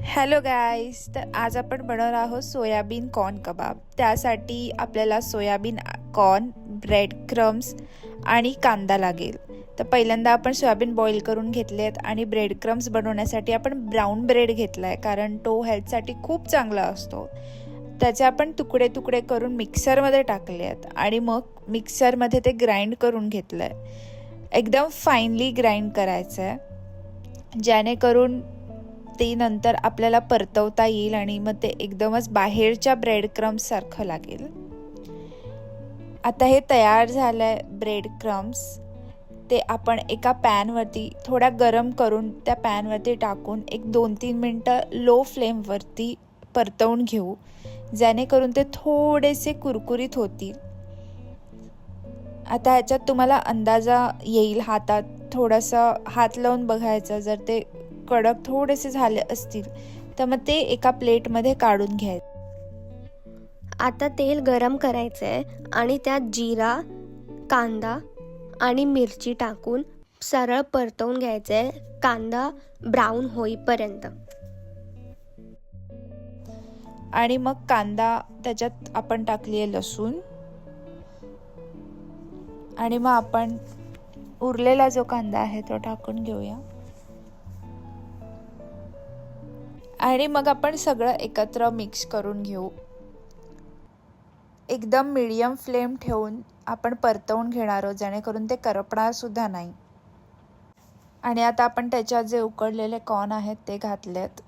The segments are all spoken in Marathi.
हॅलो गाईस, तर आज आपण बनवणार आहोत सोयाबीन कॉर्न कबाब. त्यासाठी आपल्याला सोयाबीन कॉर्न, ब्रेड क्रम्स आणि कांदा लागेल. तर पहिल्यांदा आपण सोयाबीन बॉईल करून घेतलेत आणि ब्रेड क्रम्स बनवण्यासाठी आपण ब्राऊन ब्रेड घेतला आहे, कारण तो हेल्थसाठी खूप चांगला असतो. त्याचे आपण तुकडे तुकडे करून मिक्सरमध्ये टाकले आहेत आणि मग मिक्सरमध्ये ते ग्राइंड करून घेतलं आहे. एकदम फाईनली ग्राइंड करायचं आहे, जेणेकरून ते नंतर आपल्याला परतवता येईल आणि मग ते एकदमच बाहेरच्या ब्रेड क्रम्स सारखं लागेल. आता हे तयार झालंय ब्रेड क्रम्स. ते आपण एका पॅनवरती थोडा गरम करून त्या पॅनवरती टाकून एक 2-3 मिनटं लो फ्लेमवरती परतवून घेऊ, जेणेकरून ते थोडेसे कुरकुरीत होतील. आता ह्याच्यात तुम्हाला अंदाजा येईल, हातात थोडासा हात लावून बघायचं. जर ते कडक थोडेसे झाले असतील तर मग ते एका प्लेटमध्ये काढून घ्यायचे. आता तेल गरम करायचं आहे आणि त्यात जिरा, कांदा आणि मिरची टाकून सरळ परतवून घ्यायचं आहे, कांदा ब्राऊन होईपर्यंत. आणि मग कांदा त्याच्यात आपण टाकली आहे लसूण, आणि मग आपण उरलेला जो कांदा आहे तो टाकून घेऊया. आणि मग आपण सगळं एकत्र मिक्स करून घेऊ. एकदम मीडियम फ्लेम ठेवून आपण परतवून घेणार आहोत, जेणेकरून ते करपणार सुद्धा नाही. आणि आता आपण त्याच्यात जे उकडलेले कॉर्न आहेत ते घातलेत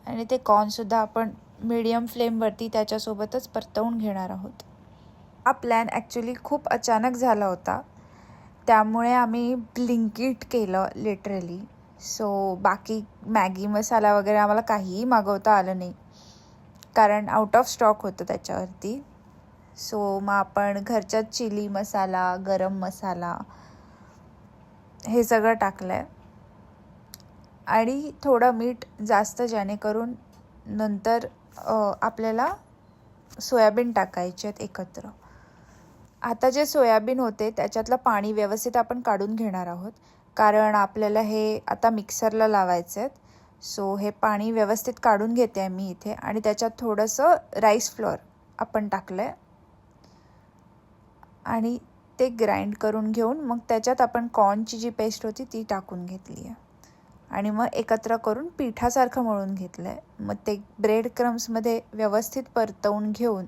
आणि ते कॉर्नसुद्धा आपण मीडियम फ्लेमवरती त्याच्यासोबतच परतवून घेणार आहोत. हा प्लॅन ॲक्च्युली खूप अचानक झाला होता, त्यामुळे आम्ही ब्लिंकिट केलं लिटरली. सो बाकी मॅगी मसाला वगैरे आम्हाला काहीही मागवता आलं नाही, कारण आउट ऑफ स्टॉक होतं त्याच्यावरती. सो मग आपण घरच्याच चिली मसाला, गरम मसाला हे सगळं टाकलं आहे आणि थोडं मीठ जास्त, जेणेकरून नंतर आपल्याला सोयाबीन टाकायचे आहेत एकत्र. आता जे सोयाबीन होते त्याच्यातलं पाणी व्यवस्थित आपण काढून घेणार आहोत, कारण आपल्याला हे आता मिक्सरला लावायचं आहेत. सो हे पाणी व्यवस्थित काढून घेते आहे मी इथे, आणि त्याच्यात थोडंसं राईस फ्लोअर आपण टाकलं आहे आणि ते ग्राइंड करून घेऊन मग त्याच्यात आपण कॉर्नची जी पेस्ट होती ती टाकून घेतली आहे आणि मग एकत्र करून पिठासारखं मळून घेतलं आहे. मग ते ब्रेड क्रम्समध्ये व्यवस्थित परतवून घेऊन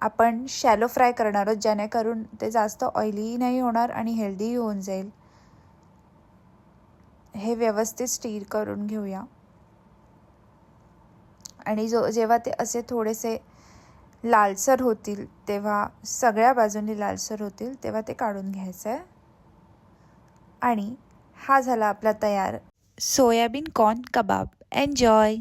आपण शॅलो फ्राय करणार आहोत, जेणेकरून ते जास्त ऑइली नाही होणार आणि हेल्दी होऊन जाईल. हे व्यवस्थित स्टीर करून घेऊया आणि जेव्हा ते असे थोडेसे लालसर होतील, तेव्हा सगळ्या बाजूंनी लालसर होतील, तेव्हा ते काढून घ्यायचं आहे. आणि हा झाला आपला तयार सोयाबीन कॉर्न कबाब. एन्जॉय.